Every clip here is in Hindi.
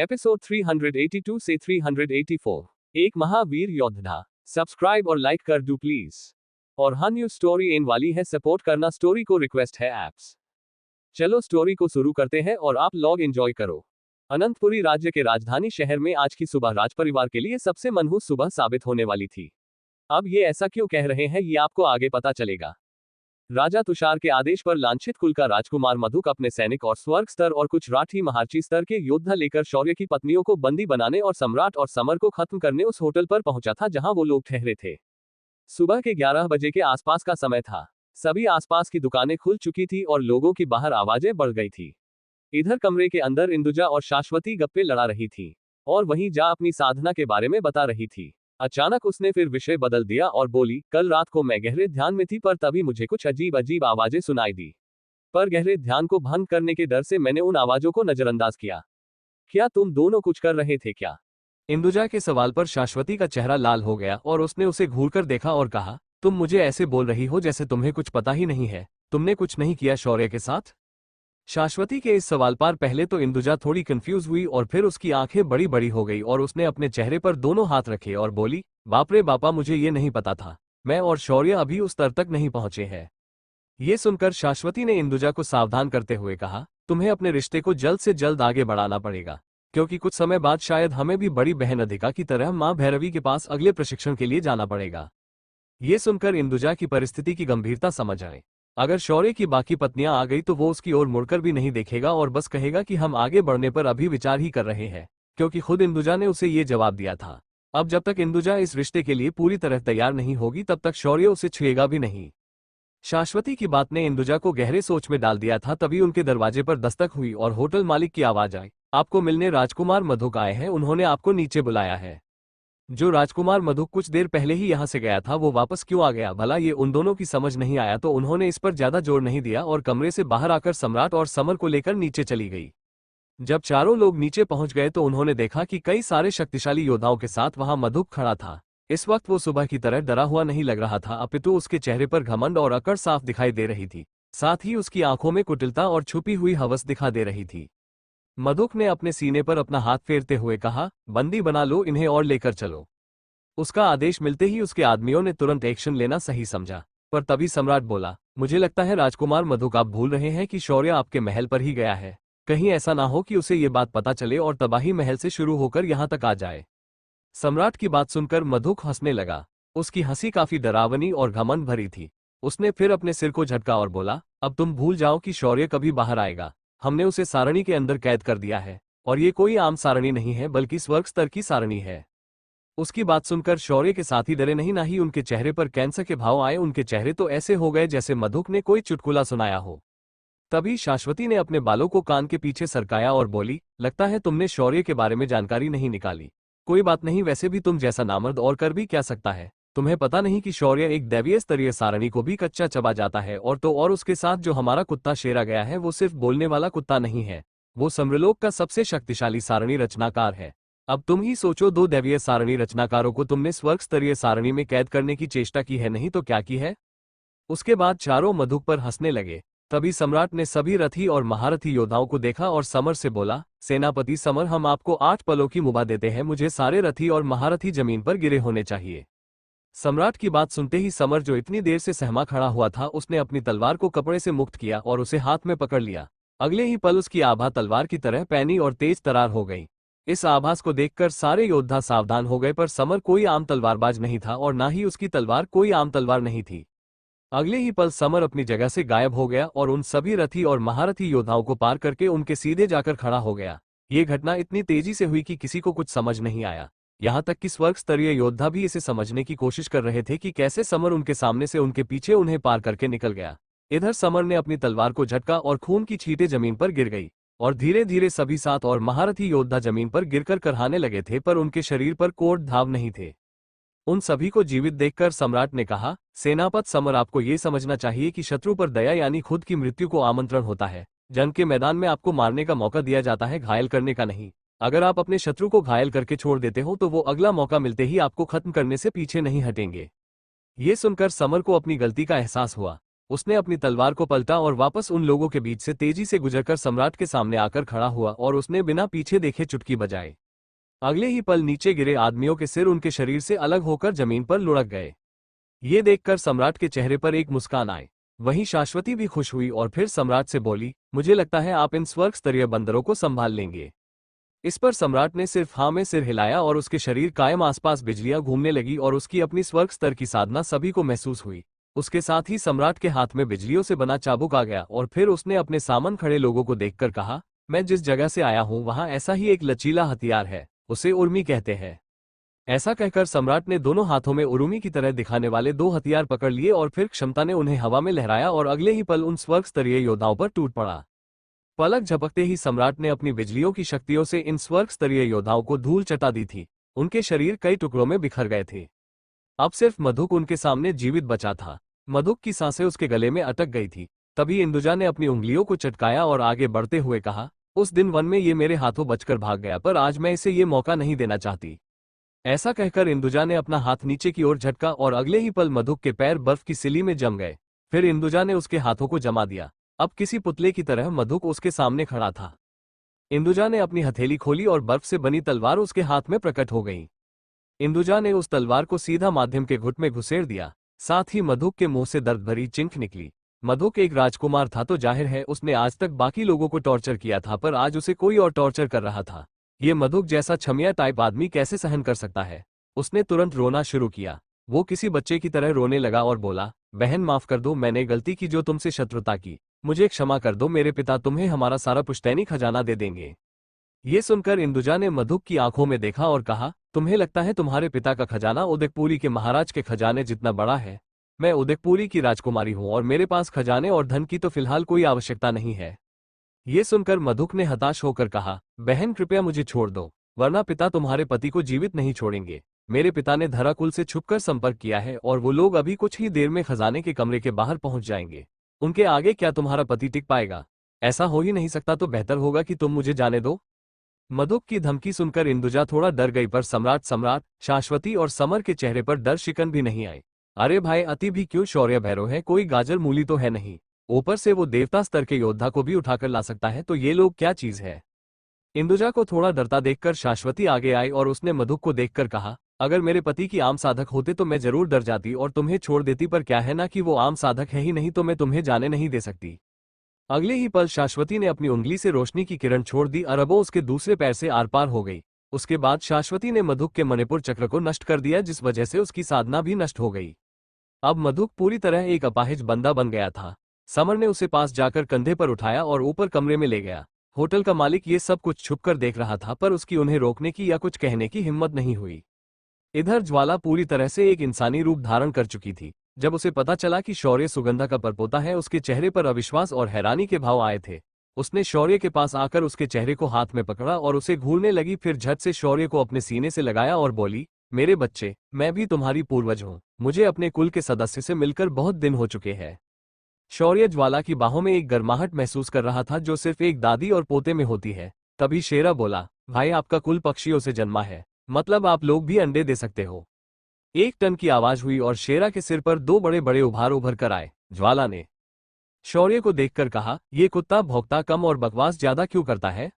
एपिसोड 382 से 384। एक महावीर योद्धा। सब्सक्राइब और लाइक कर दो प्लीज। और हाँ, न्यू स्टोरी इन वाली है, सपोर्ट करना स्टोरी को रिक्वेस्ट है एप्स। चलो स्टोरी को शुरू करते हैं और आप लोग एंजॉय करो। अनंतपुरी राज्य के राजधानी शहर में आज की सुबह राजपरिवार के लिए सबसे मनहूस सुबह साबित होने वाली थी। अब ये ऐसा क्यों कह रहे हैं ये आपको आगे पता चलेगा। राजा तुषार के आदेश पर लांछित कुल का राजकुमार मधुक अपने सैनिक और स्वर्ग स्तर और कुछ राठी महारची स्तर के योद्धा लेकर शौर्य की पत्नियों को बंदी बनाने और सम्राट और समर को खत्म करने उस होटल पर पहुंचा था जहां वो लोग ठहरे थे। सुबह के 11 बजे के आसपास का समय था। सभी आसपास की दुकानें खुल चुकी थी और लोगों की बाहर आवाजें बढ़ गई थी। इधर कमरे के अंदर इंदुजा और शाश्वती गप्पे लड़ा रही थी और वहीं जा अपनी साधना के बारे में बता रही थी। अचानक उसने फिर विषय बदल दिया और बोली, कल रात को मैं गहरे ध्यान में थी पर तभी मुझे कुछ अजीब अजीब आवाजें सुनाई दी। पर गहरे ध्यान को भंग करने के डर से मैंने उन आवाजों को नजरअंदाज किया। क्या तुम दोनों कुछ कर रहे थे क्या? इंदुजा के सवाल पर शाश्वती का चेहरा लाल हो गया और उसने उसे घूरकर देखा और कहा, तुम मुझे ऐसे बोल रही हो जैसे तुम्हें कुछ पता ही नहीं है। तुमने कुछ नहीं किया शौर्य के साथ? शाश्वती के इस सवाल पर पहले तो इंदुजा थोड़ी कंफ्यूज हुई और फिर उसकी आंखें बड़ी बड़ी हो गई और उसने अपने चेहरे पर दोनों हाथ रखे और बोली, बाप रे बापा, मुझे ये नहीं पता था। मैं और शौर्य अभी उस स्तर तक नहीं पहुंचे हैं। ये सुनकर शाश्वती ने इंदुजा को सावधान करते हुए कहा, तुम्हें अपने रिश्ते को जल्द से जल्द आगे बढ़ाना पड़ेगा, क्योंकि कुछ समय बाद शायद हमें भी बड़ी बहन अधिका की तरह मां भैरवी के पास अगले प्रशिक्षण के लिए जाना पड़ेगा। ये सुनकर इंदुजा की परिस्थिति की गंभीरता समझ आए। अगर शौर्य की बाकी पत्नियां आ गई तो वो उसकी ओर मुड़कर भी नहीं देखेगा और बस कहेगा कि हम आगे बढ़ने पर अभी विचार ही कर रहे हैं, क्योंकि खुद इंदुजा ने उसे ये जवाब दिया था। अब जब तक इंदुजा इस रिश्ते के लिए पूरी तरह तैयार नहीं होगी तब तक शौर्य उसे छुएगा भी नहीं। शाश्वती की बात ने इंदुजा को गहरे सोच में डाल दिया था। तभी उनके दरवाजे पर दस्तक हुई और होटल मालिक की आवाज आई, आपको मिलने राजकुमार मधुक आए हैं, उन्होंने आपको नीचे बुलाया है। जो राजकुमार मधुक कुछ देर पहले ही यहां से गया था वो वापस क्यों आ गया भला, ये उन दोनों की समझ नहीं आया तो उन्होंने इस पर ज्यादा जोर नहीं दिया और कमरे से बाहर आकर सम्राट और समर को लेकर नीचे चली गई। जब चारों लोग नीचे पहुंच गए तो उन्होंने देखा कि कई सारे शक्तिशाली योद्धाओं के साथ वहां मधुक खड़ा था। इस वक्त वो सुबह की तरह डरा हुआ नहीं लग रहा था, अपितु उसके चेहरे पर घमंड और अकड़ साफ दिखाई दे रही थी। साथ ही उसकी आंखों में कुटिलता और छुपी हुई हवस दिखा दे रही थी। मधुक ने अपने सीने पर अपना हाथ फेरते हुए कहा, बंदी बना लो इन्हें और लेकर चलो। उसका आदेश मिलते ही उसके आदमियों ने तुरंत एक्शन लेना सही समझा। पर तभी सम्राट बोला, मुझे लगता है राजकुमार मधुक, आप भूल रहे हैं कि शौर्य आपके महल पर ही गया है। कहीं ऐसा ना हो कि उसे ये बात पता चले और तबाही महल से शुरू होकर यहां तक आ जाए। सम्राट की बात सुनकर मधुक हंसने लगा। उसकी हंसी काफी डरावनी और घमंड भरी थी। उसने फिर अपने सिर को झटका और बोला, अब तुम भूल जाओ कि शौर्य कभी बाहर आएगा। हमने उसे सारणी के अंदर कैद कर दिया है और ये कोई आम सारणी नहीं है बल्कि स्वर्ग स्तर की सारणी है। उसकी बात सुनकर शौर्य के साथी डरे नहीं, ना ही उनके चेहरे पर कैंसर के भाव आए। उनके चेहरे तो ऐसे हो गए जैसे मधुक ने कोई चुटकुला सुनाया हो। तभी शाश्वती ने अपने बालों को कान के पीछे सरकाया और बोली, लगता है तुमने शौर्य के बारे में जानकारी नहीं निकाली। कोई बात नहीं, वैसे भी तुम जैसा नामर्द और कर भी क्या सकता है। तुम्हें पता नहीं कि शौर्य एक दैवीय स्तरीय सारणी को भी कच्चा चबा जाता है। और तो और उसके साथ जो हमारा कुत्ता शेरा गया है वो सिर्फ बोलने वाला कुत्ता नहीं है, वो समरलोक का सबसे शक्तिशाली सारणी रचनाकार है। अब तुम ही सोचो, दो दैवीय सारणी रचनाकारों को तुमने स्वर्ग स्तरीय सारणी में कैद करने की चेष्टा की है, नहीं तो क्या की है। उसके बाद चारों मधुक पर हंसने लगे। तभी सम्राट ने सभी रथी और महारथी योद्धाओं को देखा और समर से बोला, सेनापति समर, हम आपको 8 पलों की मुबा देते हैं। मुझे सारे रथी और महारथी जमीन पर गिरे होने चाहिए। सम्राट की बात सुनते ही समर, जो इतनी देर से सहमा खड़ा हुआ था, उसने अपनी तलवार को कपड़े से मुक्त किया और उसे हाथ में पकड़ लिया। अगले ही पल उसकी आभा तलवार की तरह पैनी और तेज तरार हो गई। इस आभास को देखकर सारे योद्धा सावधान हो गए, पर समर कोई आम तलवारबाज नहीं था और ना ही उसकी तलवार कोई आम तलवार नहीं थी। अगले ही पल समर अपनी जगह से गायब हो गया और उन सभी रथी और महारथी योद्धाओं को पार करके उनके सीधे जाकर खड़ा हो गया। ये घटना इतनी तेजी से हुई कि किसी को कुछ समझ नहीं आया। यहाँ तक कि स्वर्ग स्तरीय योद्धा भी इसे समझने की कोशिश कर रहे थे कि कैसे समर उनके सामने से उनके पीछे उन्हें पार करके निकल गया। इधर समर ने अपनी तलवार को झटका और खून की छींटें जमीन पर गिर गई और धीरे धीरे सभी 7 और महारथी योद्धा जमीन पर गिरकर करहाने लगे थे, पर उनके शरीर पर कोट धाव नहीं थे। उन सभी को जीवित देखकर सम्राट ने कहा, सेनापति समर, आपको ये समझना चाहिए कि शत्रु पर दया यानी खुद की मृत्यु को आमंत्रण होता है। जंग के मैदान में आपको मारने का मौका दिया जाता है, घायल करने का नहीं। अगर आप अपने शत्रु को घायल करके छोड़ देते हो तो वो अगला मौका मिलते ही आपको खत्म करने से पीछे नहीं हटेंगे। ये सुनकर समर को अपनी गलती का एहसास हुआ। उसने अपनी तलवार को पलटा और वापस उन लोगों के बीच से तेजी से गुजरकर सम्राट के सामने आकर खड़ा हुआ और उसने बिना पीछे देखे चुटकी बजाई। अगले ही पल नीचे गिरे आदमियों के सिर उनके शरीर से अलग होकर जमीन पर लुढ़क गए। ये देखकर सम्राट के चेहरे पर एक मुस्कान आई। वहीं शाश्वती भी खुश हुई और फिर सम्राट से बोली, मुझे लगता है आप इन स्वर्ग स्तरीय बंदरों को संभाल लेंगे। इस पर सम्राट ने सिर्फ हाँ में सिर हिलाया और उसके शरीर कायम आसपास बिजलियां घूमने लगी और उसकी अपनी स्वर्ग स्तर की साधना सभी को महसूस हुई। उसके साथ ही सम्राट के हाथ में बिजलियों से बना चाबुक आ गया और फिर उसने अपने सामने खड़े लोगों को देखकर कहा, मैं जिस जगह से आया हूं वहां ऐसा ही एक लचीला हथियार है, उसे उर्मी कहते हैं। ऐसा कहकर सम्राट ने दोनों हाथों में उर्मी की तरह दिखाने वाले 2 हथियार पकड़ लिए और फिर क्षमता ने उन्हें हवा में लहराया और अगले ही पल उन स्वर्ग स्तरीय योद्धाओं पर टूट पड़ा। पलक झपकते ही सम्राट ने अपनी बिजलियों की शक्तियों से इन स्वर्ग स्तरीय योद्धाओं को धूल चटा दी थी। उनके शरीर कई टुकड़ों में बिखर गए थे। अब सिर्फ मधुक उनके सामने जीवित बचा था। मधुक की सांसें उसके गले में अटक गई थी। तभी इंदुजा ने अपनी उंगलियों को चटकाया और आगे बढ़ते हुए कहा, उस दिन वन में ये मेरे हाथों बचकर भाग गया, पर आज मैं इसे ये मौका नहीं देना चाहती। ऐसा कहकर इंदुजा ने अपना हाथ नीचे की ओर झटका और अगले ही पल मधुक के पैर बर्फ की सिली में जम गए। फिर इंदुजा ने उसके हाथों को जमा दिया। अब किसी पुतले की तरह मधुक उसके सामने खड़ा था। इंदुजा ने अपनी हथेली खोली और बर्फ से बनी तलवार उसके हाथ में प्रकट हो गई। इंदुजा ने उस तलवार को सीधा माध्यम के घुट में घुसेड़ दिया। साथ ही मधुक के मुंह से दर्द भरी चिंख निकली। मधुक एक राजकुमार था तो जाहिर है उसने आज तक बाकी लोगों को टॉर्चर किया था, पर आज उसे कोई और टॉर्चर कर रहा था। ये मधुक जैसा छमिया टाइप आदमी कैसे सहन कर सकता है। उसने तुरंत रोना शुरू किया। वो किसी बच्चे की तरह रोने लगा और बोला, बहन माफ कर दो, मैंने गलती की जो तुमसे शत्रुता की। मुझे क्षमा कर दो, मेरे पिता तुम्हें हमारा सारा पुश्तैनी खजाना दे देंगे। ये सुनकर इंदुजा ने मधुक की आंखों में देखा और कहा, तुम्हें लगता है तुम्हारे पिता का खजाना उदयपुरी के महाराज के खजाने जितना बड़ा है? मैं उदयपुरी की राजकुमारी हूं और मेरे पास खजाने और धन की तो फिलहाल कोई आवश्यकता नहीं है। ये सुनकर मधुक ने हताश होकर कहा, बहन कृपया मुझे छोड़ दो, वरना पिता तुम्हारे पति को जीवित नहीं छोड़ेंगे। मेरे पिता ने धराकुल से छुपकर संपर्क किया है और वो लोग अभी कुछ ही देर में खजाने के कमरे के बाहर पहुंच जाएंगे। उनके आगे क्या तुम्हारा पति टिक पाएगा? ऐसा हो ही नहीं सकता, तो बेहतर होगा कि तुम मुझे जाने दो। मधुक की धमकी सुनकर इंदुजा थोड़ा डर गई, पर सम्राट, शाश्वती और समर के चेहरे पर डर शिकन भी नहीं आई। अरे भाई, अति भी क्यों शौर्य भैरव है, कोई गाजर मूली तो है नहीं। ऊपर से वो देवता स्तर के योद्धा को भी उठाकर ला सकता है, तो ये लोग क्या चीज है। इंदुजा को थोड़ा डरता देखकर शाश्वती आगे आई और उसने मधुक को देखकर कहा, अगर मेरे पति की आम साधक होते तो मैं जरूर डर जाती और तुम्हें छोड़ देती, पर क्या है ना कि वो आम साधक है ही नहीं, तो मैं तुम्हें जाने नहीं दे सकती। अगले ही पल शाश्वती ने अपनी उंगली से रोशनी की किरण छोड़ दी, अरबों उसके दूसरे पैर से आर पार हो गई। उसके बाद शाश्वती ने मधुक के मणिपुर चक्र को नष्ट कर दिया, जिस वजह से उसकी साधना भी नष्ट हो गई। अब मधुक पूरी तरह एक अपाहिज बंदा बन गया था। समर ने उसे पास जाकर कंधे पर उठाया और ऊपर कमरे में ले गया। होटल का मालिक ये सब कुछ छुपकर देख रहा था, पर उसकी उन्हें रोकने की या कुछ कहने की हिम्मत नहीं हुई। इधर ज्वाला पूरी तरह से एक इंसानी रूप धारण कर चुकी थी। जब उसे पता चला कि शौर्य सुगंधा का परपोता है, उसके चेहरे पर अविश्वास और हैरानी के भाव आए थे। उसने शौर्य के पास आकर उसके चेहरे को हाथ में पकड़ा और उसे घूरने लगी, फिर झट से शौर्य को अपने सीने से लगाया और बोली, मेरे बच्चे, मैं भी तुम्हारी पूर्वज हूँ। मुझे अपने कुल के सदस्य से मिलकर बहुत दिन हो चुके हैं। शौर्य ज्वाला की बाहों में एक गर्माहट महसूस कर रहा था, जो सिर्फ एक दादी और पोते में होती है। तभी शेरा बोला, भाई आपका कुल पक्षियों से जन्मा है, मतलब आप लोग भी अंडे दे सकते हो। 1 टन की आवाज हुई और शेरा के सिर पर 2 बड़े बड़े उभार उभर कर आए। ज्वाला ने शौर्य को देखकर कहा, ये कुत्ता भौंकता कम और बकवास ज्यादा क्यों करता है?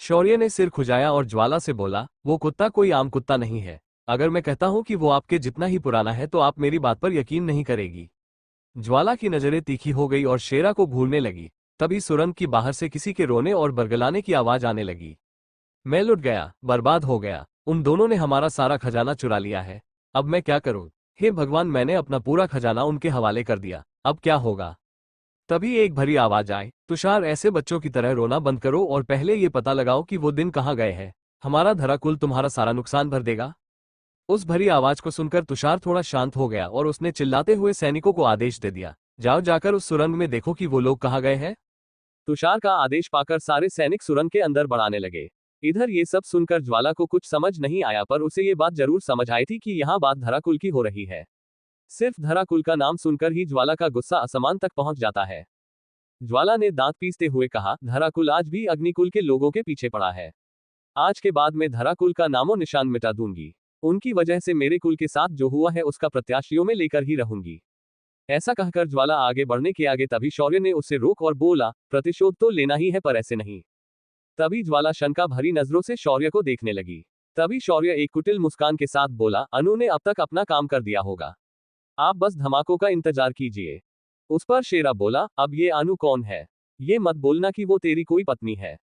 शौर्य ने सिर खुजाया और ज्वाला से बोला, वो कुत्ता कोई आम कुत्ता नहीं है। अगर मैं कहता हूं कि वो आपके जितना ही पुराना है तो आप मेरी बात पर यकीन नहीं करेगी। ज्वाला की नजरें तीखी हो गई और शेरा को घूरने लगी। तभी सुरंग की बाहर से किसी के रोने और बरगलाने की आवाज आने लगी। मैं लुट गया, बर्बाद हो गया। उन दोनों ने हमारा सारा खजाना चुरा लिया है। अब मैं क्या करूं? हे भगवान, मैंने अपना पूरा खजाना उनके हवाले कर दिया, अब क्या होगा? तभी एक भरी आवाज आई, तुषार, ऐसे बच्चों की तरह रोना बंद करो और पहले ये पता लगाओ कि वो दिन कहाँ गए हैं। हमारा धराकुल तुम्हारा सारा नुकसान भर देगा। उस भरी आवाज को सुनकर तुषार थोड़ा शांत हो गया और उसने चिल्लाते हुए सैनिकों को आदेश दे दिया, जाओ जाकर उस सुरंग में देखो कि वो लोग कहाँ गए हैं। तुषार का आदेश पाकर सारे सैनिक सुरंग के अंदर बढ़ाने लगे। इधर ये सब सुनकर ज्वाला को कुछ समझ नहीं आया, पर उसे ये बात जरूर समझ आई थी कि यहाँ बात धराकुल की हो रही है। सिर्फ धराकुल का नाम सुनकर ही ज्वाला का गुस्सा आसमान तक पहुंच जाता है। ज्वाला ने दांत पीसते हुए कहा, धराकुल आज भी अग्निकुल के लोगों के पीछे पड़ा है। आज के बाद मैं धराकुल का नामो निशान मिटा दूंगी। उनकी वजह से मेरे कुल के साथ जो हुआ है उसका प्रत्याशियों में लेकर ही रहूंगी। ऐसा कहकर ज्वाला आगे बढ़ने के आगे तभी शौर्य ने उसे रोक और बोला, प्रतिशोध तो लेना ही है पर ऐसे नहीं। तभी ज्वाला शंका भरी नजरों से शौर्य को देखने लगी। तभी शौर्य एक कुटिल मुस्कान के साथ बोला, अनु ने अब तक अपना काम कर दिया होगा, आप बस धमाकों का इंतजार कीजिए। उस पर शेरा बोला, अब ये अनु कौन है? ये मत बोलना कि वो तेरी कोई पत्नी है।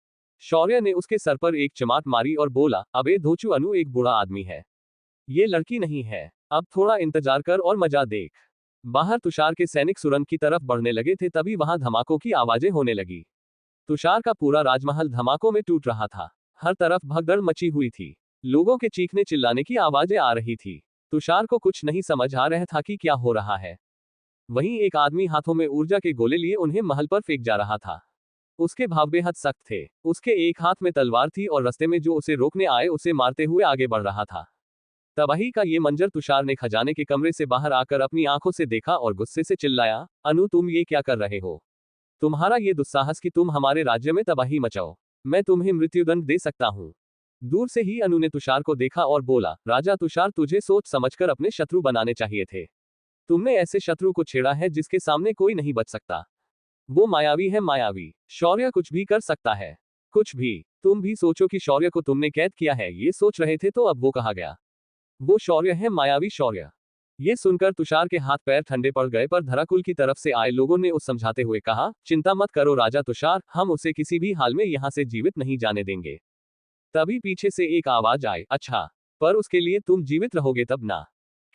शौर्य ने उसके सर पर एक चमाट मारी और बोला, अबे धोचू, अनु एक बुरा आदमी है, ये लड़की नहीं है। अब थोड़ा इंतजार कर और मजा देख। बाहर तुषार के सैनिक सुरंग की तरफ बढ़ने लगे थे तभी वहां धमाकों की आवाजें होने लगी। तुषार का पूरा राजमहल धमाकों में टूट रहा था। हर तरफ भगदड़ मची हुई थी। लोगों के चीखने चिल्लाने की आवाजें आ रही थी। तुषार को कुछ नहीं समझ आ रहा था कि क्या हो रहा है। वहीं एक आदमी हाथों में ऊर्जा के गोले लिए उन्हें महल पर फेंक जा रहा था। उसके भाव बेहद सख्त थे। उसके एक हाथ में तलवार थी और रास्ते में जो उसे रोकने आए उसे मारते हुए आगे बढ़ रहा था। तबाही का ये मंजर तुषार ने खजाने के कमरे से बाहर आकर अपनी आंखों से देखा और गुस्से से चिल्लाया, अनु तुम ये क्या कर रहे हो? तुम्हारा ये दुस्साहस कि तुम हमारे राज्य में तबाही मचाओ, मैं तुम्हें मृत्युदंड दे सकता हूँ। दूर से ही अनु ने तुषार को देखा और बोला, राजा तुषार, तुझे सोच समझकर अपने शत्रु बनाने चाहिए थे। तुमने ऐसे शत्रु को छेड़ा है जिसके सामने कोई नहीं बच सकता। वो मायावी है, मायावी। शौर्य कुछ भी कर सकता है, कुछ भी। तुम भी सोचो कि शौर्य को तुमने कैद किया है। ये सोच रहे थे तो अब वो कहा गया। वो शौर्य है, मायावी शौर्य। ये सुनकर तुषार के हाथ पैर ठंडे पड़ गए पर धराकुल की तरफ से आए लोगों ने उस समझाते हुए कहा, चिंता मत करो राजा तुषार, हम उसे किसी भी हाल में यहाँ से जीवित नहीं जाने देंगे। तभी पीछे से एक आवाज आई, अच्छा, पर उसके लिए तुम जीवित रहोगे तब ना।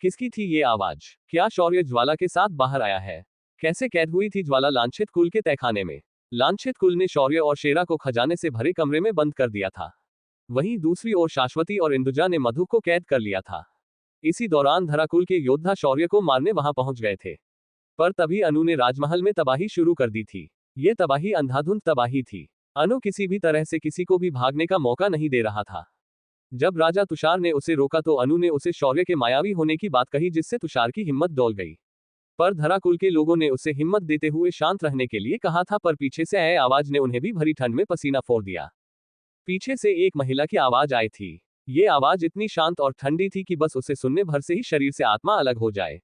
किसकी थी ये आवाज? क्या शौर्य ज्वाला के साथ बाहर आया है? कैसे कैद हुई थी ज्वाला लांछित कुल के तहखाने में? लांछित कुल ने शौर्य और शेरा को खजाने से भरे कमरे में बंद कर दिया था। वहीं दूसरी ओर शाश्वती और इंदुजा ने मधु को कैद कर लिया था। इसी दौरान धराकुल के योद्धा शौर्य को मारने वहां पहुंच गए थे। पर तभी अनु ने राजमहल में तबाही शुरू कर दी थी। ये तबाही अंधाधुंध तबाही थी। अनु किसी भी तरह से किसी को भी भागने का मौका नहीं दे रहा था। जब राजा तुषार ने उसे रोका तो अनु ने उसे शौर्य के मायावी होने की बात कही जिससे तुषार की हिम्मत डोल गई। पर धराकुल के लोगों ने उसे हिम्मत देते हुए शांत रहने के लिए कहा था पर पीछे से आए आवाज ने उन्हें भी भरी ठंड में पसीना फोड़ दिया। पीछे से एक महिला की आवाज आई थी। ये आवाज इतनी शांत और ठंडी थी कि बस उसे सुनने भर से ही शरीर से आत्मा अलग हो जाए।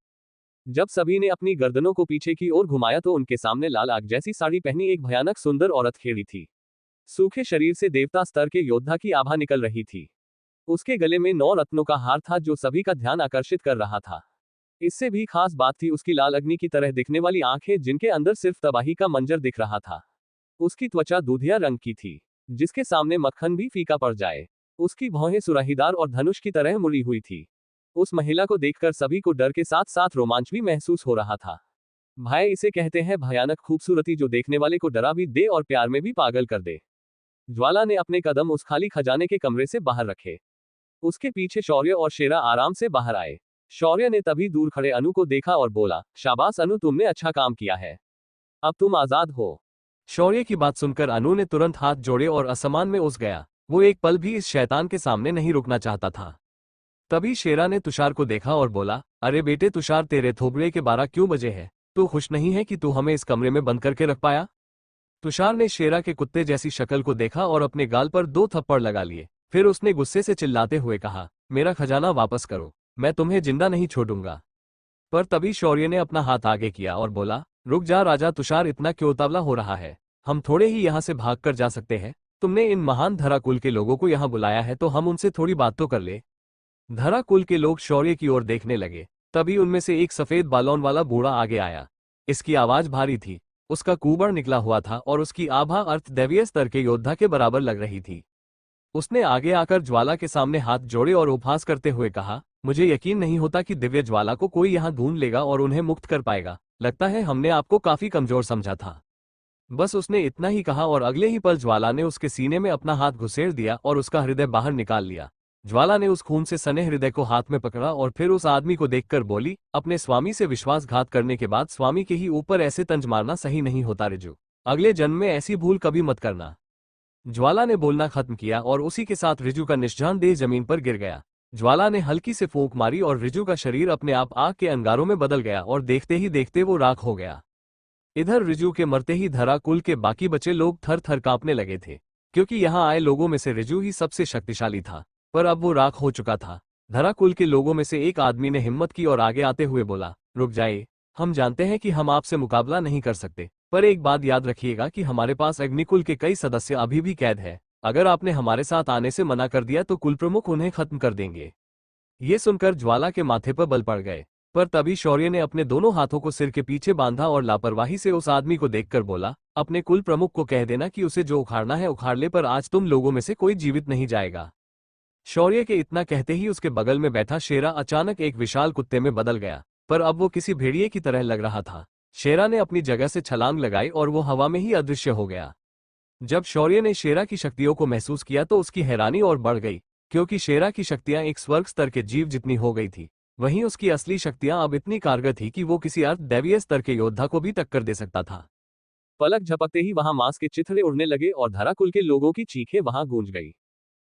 जब सभी ने अपनी गर्दनों को पीछे की ओर घुमाया तो उनके सामने लाल आग जैसी साड़ी पहनी एक भयानक सुंदर औरत खड़ी थी। सूखे शरीर से देवता स्तर के योद्धा की आभा निकल रही थी। उसके गले में 9 रत्नों का हार था जो सभी का ध्यान आकर्षित कर रहा था। इससे भी खास बात थी उसकी लाल अग्नि की तरह दिखने वाली आंखें जिनके अंदर सिर्फ तबाही का मंजर दिख रहा था। उसकी त्वचा दूधिया रंग की थी जिसके सामने मक्खन भी फीका पड़ जाए। उसकी भौहें सुराहीदार और धनुष की तरह मुड़ी हुई थी। उस महिला को देखकर सभी को डर के साथ साथ रोमांच भी महसूस हो रहा था। भय इसे कहते हैं, भयानक खूबसूरती जो देखने वाले को डरा भी दे और प्यार में भी पागल कर दे। ज्वाला ने अपने कदम उस खाली खजाने के कमरे से बाहर रखे। उसके पीछे शौर्य और शेरा आराम से बाहर आए। शौर्य ने तभी दूर खड़े अनु को देखा और बोला, शाबाश अनु, तुमने अच्छा काम किया है, अब तुम आजाद हो। शौर्य की बात सुनकर अनु ने तुरंत हाथ जोड़े और असमान में उस गया। वो एक पल भी इस शैतान के सामने नहीं रुकना चाहता था। तभी शेरा ने तुषार को देखा और बोला, अरे बेटे तुषार, तेरे थोबड़े के 12 क्यों बजे है? तू खुश नहीं है कि तू हमें इस कमरे में बंद करके रख पाया? तुषार ने शेरा के कुत्ते जैसी शक्ल को देखा और अपने गाल पर 2 थप्पड़ लगा लिए। फिर उसने गुस्से से चिल्लाते हुए कहा, मेरा खजाना वापस करो, मैं तुम्हें जिंदा नहीं छोड़ूंगा। पर तभी शौर्य ने अपना हाथ आगे किया और बोला, रुक जा राजा तुषार, इतना क्यों उतावला हो रहा है? हम थोड़े ही यहाँ से भाग कर जा सकते हैं। तुमने इन महान धराकुल के लोगों को यहाँ बुलाया है तो हम उनसे थोड़ी बात तो कर ले। धराकुल के लोग शौर्य की ओर देखने लगे। तभी उनमें से एक सफेद बालों वाला बूढ़ा आगे आया। इसकी आवाज भारी थी, उसका कुबड़ निकला हुआ था और उसकी आभा अर्थ दैवीय स्तर के योद्धा के बराबर लग रही थी। उसने आगे आकर ज्वाला के सामने हाथ जोड़े और उपहास करते हुए कहा, मुझे यकीन नहीं होता कि दिव्य ज्वाला को कोई यहाँ ढूंढ लेगा और उन्हें मुक्त कर पाएगा। लगता है हमने आपको काफी कमजोर समझा था। बस उसने इतना ही कहा और अगले ही पल ज्वाला ने उसके सीने में अपना हाथ घुसेड़ दिया और उसका हृदय बाहर निकाल लिया। ज्वाला ने उस खून से सने हृदय को हाथ में पकड़ा और फिर उस आदमी को देखकर बोली, अपने स्वामी से विश्वासघात करने के बाद स्वामी के ही ऊपर ऐसे तंज मारना सही नहीं होता रिजू। अगले जन्म में ऐसी भूल कभी मत करना। ज्वाला ने बोलना खत्म किया और उसी के साथ रिजू का निष्जान देह जमीन पर गिर गया। ज्वाला ने हल्की से फूंक मारी और रिजू का शरीर अपने आप आग के अंगारों में बदल गया और देखते ही देखते वो राख हो गया। इधर रिजू के मरते ही धराकुल के बाकी बचे लोग थर थर कांपने लगे थे, क्योंकि यहाँ आए लोगों में से रिजू ही सबसे शक्तिशाली था। पर अब वो राख हो चुका था। धराकुल के लोगों में से एक आदमी ने हिम्मत की और आगे आते हुए बोला, रुक जाइए, हम जानते हैं कि हम आपसे मुकाबला नहीं कर सकते, पर एक बात याद रखिएगा कि हमारे पास अग्निकुल के कई सदस्य अभी भी कैद है। अगर आपने हमारे साथ आने से मना कर दिया तो कुल प्रमुख उन्हें खत्म कर देंगे। ये सुनकर ज्वाला के माथे पर बल पड़ गए, पर तभी शौर्य ने अपने दोनों हाथों को सिर के पीछे बांधा और लापरवाही से उस आदमी को देखकर बोला, अपने कुल प्रमुख को कह देना कि उसे जो उखाड़ना है उखाड़ ले, पर आज तुम लोगों में से कोई जीवित नहीं जाएगा। शौर्य के इतना कहते ही उसके बगल में बैठा शेरा अचानक एक विशाल कुत्ते में बदल गया, पर अब वो किसी भेड़िए की तरह लग रहा था। शेरा ने अपनी जगह से छलांग लगाई और वो हवा में ही अदृश्य हो गया। जब शौर्य ने शेरा की शक्तियों को महसूस किया तो उसकी हैरानी और बढ़ गई, क्योंकि शेरा की शक्तियां एक स्वर्ग स्तर के जीव जितनी हो गई थी। वहीं उसकी असली शक्तियां अब इतनी कारगर थी कि वो किसी अर्ध दैवीय स्तर के योद्धा को भी टक्कर दे सकता था। पलक झपकते ही वहां मांस के चिथड़े उड़ने लगे और धराकुल के लोगों की चीखें वहां गूंज गई।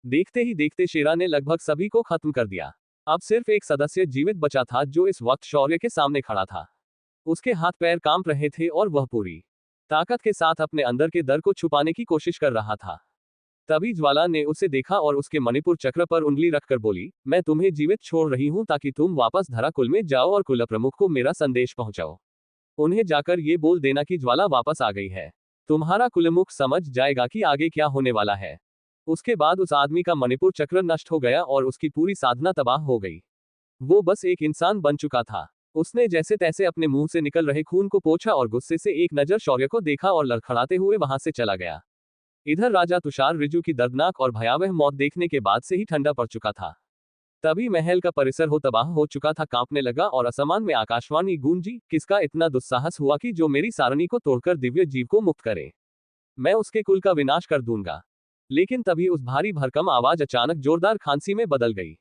देखते ही देखते शेरा ने लगभग सभी को खत्म कर दिया। अब सिर्फ एक सदस्य जीवित बचा था जो इस वक्त शौर्य के सामने खड़ा था। उसके हाथ पैर कांप रहे थे और वह पूरी ताकत के साथ अपने अंदर के डर को छुपाने की कोशिश कर रहा था। तभी ज्वाला ने उसे देखा और उसके मणिपुर चक्र पर उंगली रखकर बोली, मैं तुम्हें जीवित छोड़ रही हूं ताकि तुम वापस धराकुल में जाओ और कुल प्रमुख को मेरा संदेश पहुंचाओ। उन्हें जाकर ये बोल देना कि ज्वाला वापस आ गई है। तुम्हारा कुलमुख समझ जाएगा कि आगे क्या होने वाला है। उसके बाद उस आदमी का मणिपुर चक्र नष्ट हो गया और उसकी पूरी साधना तबाह हो गई। वो बस एक इंसान बन चुका था। उसने जैसे तैसे अपने मुंह से निकल रहे खून को पोंछा और गुस्से से एक नजर शौर्य को देखा और लड़खड़ाते हुए वहां से चला गया। इधर राजा तुषार ऋजु की दर्दनाक और भयावह मौत देखने के बाद से ही ठंडा पड़ चुका था। तभी महल का परिसर हो तबाह हो चुका था, कांपने लगा और असमान में आकाशवाणी गूंजी, किसका इतना दुस्साहस हुआ कि जो मेरी सारणी को तोड़कर दिव्य जीव को मुक्त करे। मैं उसके कुल का विनाश कर दूंगा। लेकिन तभी उस भारी भरकम आवाज अचानक जोरदार खांसी में बदल गई।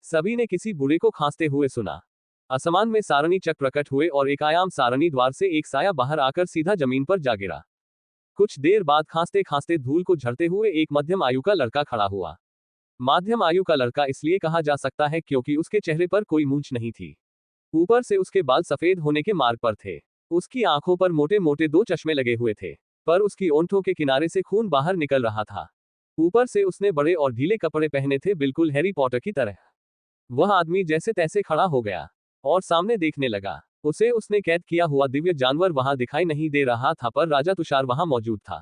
सभी ने किसी बूढ़े को खांसते हुए सुना। आसमान में सारणी चक्र प्रकट हुए और एक आयाम सारणी द्वार से एक साया बाहर आकर सीधा जमीन पर जा गिरा। कुछ देर बाद खांसते खांसते धूल को झड़ते हुए एक मध्यम आयु का लड़का खड़ा हुआ। मध्यम आयु का लड़का इसलिए कहा जा सकता है क्योंकि उसके चेहरे पर कोई मूंछ नहीं थी। ऊपर से उसके बाल सफेद होने के मार्ग पर थे। उसकी आंखों पर मोटे मोटे दो चश्मे लगे हुए थे, पर उसकी ओंठों के किनारे से खून बाहर निकल रहा था। ऊपर से उसने बड़े और ढीले कपड़े पहने थे, बिल्कुल हैरी पॉटर की तरह। वह आदमी जैसे तैसे खड़ा हो गया और सामने देखने लगा। उसे उसने कैद किया हुआ दिव्य जानवर वहां दिखाई नहीं दे रहा था, पर राजा तुषार वहां मौजूद था।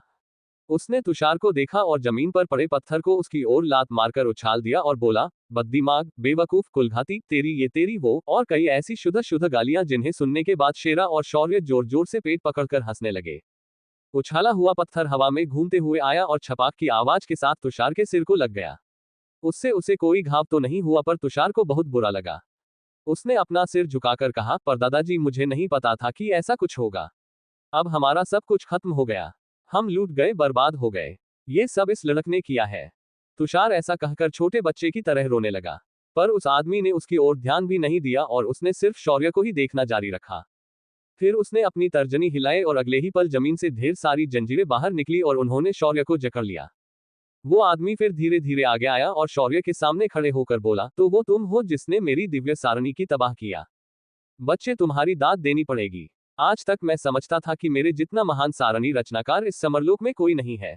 उसने तुषार को देखा और जमीन पर पड़े पत्थर को उसकी ओर लात मारकर उछाल दिया और बोला, बददिमाग, बेवकूफ, कुलघाती, तेरी ये तेरी वो, और कई ऐसी शुद्ध शुद्ध गालियां जिन्हें सुनने के बाद शेरा और शौर्य जोर जोर से पेट पकड़कर हंसने लगे। उछाला हुआ पत्थर हवा में घूमते हुए आया और छपाक की आवाज के साथ तुषार के सिर को लग गया। उससे उसे कोई घाव तो नहीं हुआ, पर तुषार को बहुत बुरा लगा। उसने अपना सिर झुकाकर कहा, पर दादाजी, मुझे नहीं पता था कि ऐसा कुछ होगा। अब हमारा सब कुछ खत्म हो गया। हम लूट गए, बर्बाद हो गए। ये सब इस लड़क ने किया है। तुषार ऐसा कहकर छोटे बच्चे की तरह रोने लगा, पर उस आदमी ने उसकी ओर ध्यान भी नहीं दिया और उसने सिर्फ शौर्य को ही देखना जारी रखा। फिर उसने अपनी तर्जनी हिलाई और अगले ही पल जमीन से ढेर सारी जंजीरें बाहर निकली और उन्होंने शौर्य को जकड़ लिया। वो आदमी फिर धीरे धीरे आगे आया और शौर्य के सामने खड़े होकर बोला, तो वो तुम हो जिसने मेरी दिव्य सारणी की तबाह किया। बच्चे, तुम्हारी दाद देनी पड़ेगी। आज तक मैं समझता था कि मेरे जितना महान सारणी रचनाकार इस समरलोक में कोई नहीं है,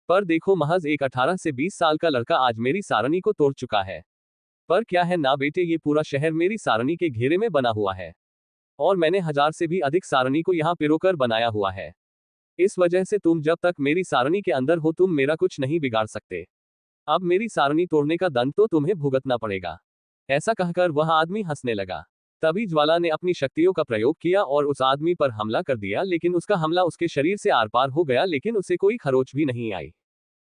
पर देखो, महज एक 18 से 20 साल का लड़का आज मेरी सारणी को तोड़ चुका है। पर क्या है ना बेटे, ये पूरा शहर मेरी सारणी के घेरे में बना हुआ है और मैंने 1000 से भी अधिक सारणी को यहाँ पिरोकर बनाया हुआ है। इस वजह से तुम जब तक मेरी सारणी के अंदर हो तुम मेरा कुछ नहीं बिगाड़ सकते। अब मेरी सारणी तोड़ने का दंड तो तुम्हें भुगतना पड़ेगा। ऐसा कहकर वह आदमी हंसने लगा। तभी ज्वाला ने अपनी शक्तियों का प्रयोग किया और उस आदमी पर हमला कर दिया, लेकिन उसका हमला उसके शरीर से आर पार हो गया, लेकिन उसे कोई खरोच भी नहीं आई।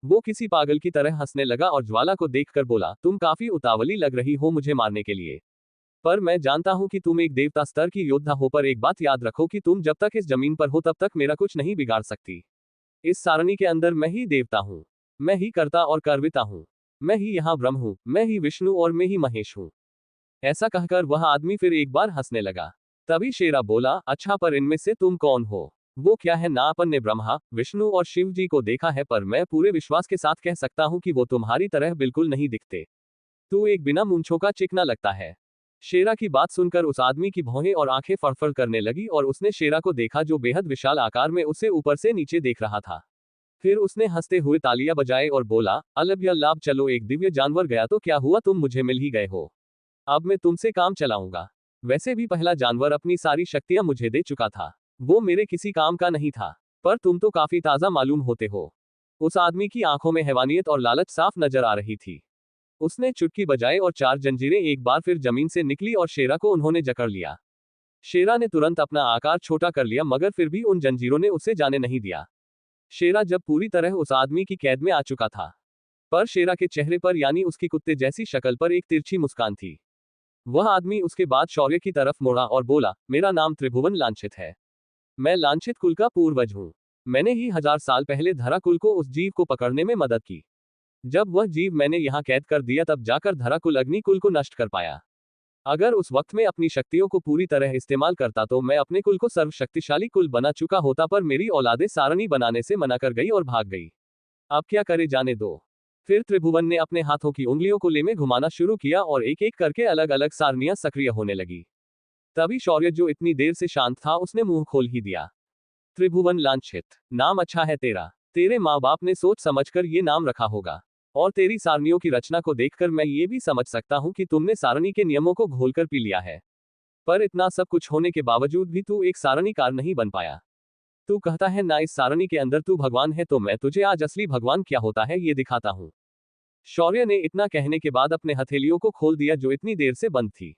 वो किसी पागल की तरह हंसने लगा और ज्वाला को देखकर बोला, तुम काफी उतावली लग रही हो मुझे मारने के लिए, पर मैं जानता हूं कि तुम एक देवता स्तर की योद्धा हो, पर एक बात याद रखो कि तुम जब तक इस जमीन पर हो तब तक मेरा कुछ नहीं बिगाड़ सकती। इस सारणी के अंदर मैं ही देवता हूं, मैं ही कर्ता और कर्विता हूं, मैं ही यहाँ ब्रह्म हूं, मैं ही विष्णु और मैं ही महेश हूं। ऐसा कहकर वह आदमी फिर एक बार हंसने लगा। तभी शेरा बोला, अच्छा, पर इनमें से तुम कौन हो? वो क्या है ना, अपन ने ब्रह्मा, विष्णु और शिव जी को देखा है, पर मैं पूरे विश्वास के साथ कह सकता हूं कि वो तुम्हारी तरह बिल्कुल नहीं दिखते। तू एक बिना मूंछों का चिकना लगता है। शेरा की बात सुनकर उस आदमी की भौहें और आंखें फड़फड़ करने लगी और उसने शेरा को देखा जो बेहद विशाल आकार में उसे ऊपर से नीचे देख रहा था। फिर उसने हंसते हुए तालियां बजाए और बोला, अलब या लाभ, चलो, एक दिव्य जानवर गया तो क्या हुआ, तुम मुझे मिल ही गए हो। अब मैं तुमसे काम चलाऊंगा। वैसे भी पहला जानवर अपनी सारी शक्तियां मुझे दे चुका था। वो मेरे किसी काम का नहीं था। पर तुम तो काफी ताजा मालूम होते हो। उस आदमी की आंखों में हैवानियत और लालच साफ नजर आ रही थी। उसने चुटकी बजाई और 4 जंजीरें एक बार फिर जमीन से निकली और शेरा को उन्होंने जकड़ लिया। शेरा ने तुरंत अपना आकार छोटा कर लिया, मगर फिर भी उन जंजीरों ने उसे जाने नहीं दिया। शेरा जब पूरी तरह उस आदमी की कैद में आ चुका था, पर शेरा के चेहरे पर यानी उसकी कुत्ते जैसी शक्ल पर एक तिरछी मुस्कान थी। वह आदमी उसके बाद शौर्य की तरफ मुड़ा और बोला, मेरा नाम त्रिभुवन लांछित है। मैं लांछित कुल का पूर्वज हूँ। मैंने ही 1000 साल पहले धरा कुल को उस जीव को पकड़ने में मदद की। जब वह जीव मैंने यहाँ कैद कर दिया तब जाकर धरा कुल अग्नि कुल को नष्ट कर पाया। अगर उस वक्त में अपनी शक्तियों को पूरी तरह इस्तेमाल करता तो मैं अपने कुल को सर्वशक्तिशाली कुल बना चुका होता, पर मेरी औलादे सारणी बनाने से मना कर गई और भाग गई। अब क्या करे जाने दो। फिर त्रिभुवन ने अपने हाथों की उंगलियों को ले में घुमाना शुरू किया और एक एक करके अलग अलग सारनियां सक्रिय होने लगी। तभी शौर्य, जो इतनी देर से शांत था, उसने मुंह खोल ही दिया। त्रिभुवन लांछित, नाम अच्छा है तेरा। तेरे माँ बाप ने सोच समझकर ये नाम रखा होगा। और तेरी सारनियों की रचना को देखकर मैं ये भी समझ सकता हूँ कि तुमने सारणी के नियमों को घोलकर पी लिया है। पर इतना सब कुछ होने के बावजूद भी तू एक सारणीकार नहीं बन पाया। तू कहता है ना इस सारणी के अंदर तू भगवान है, तो मैं तुझे आज असली भगवान क्या होता है ये दिखाता हूँ। शौर्य ने इतना कहने के बाद अपने हथेलियों को खोल दिया जो इतनी देर से बंद थी।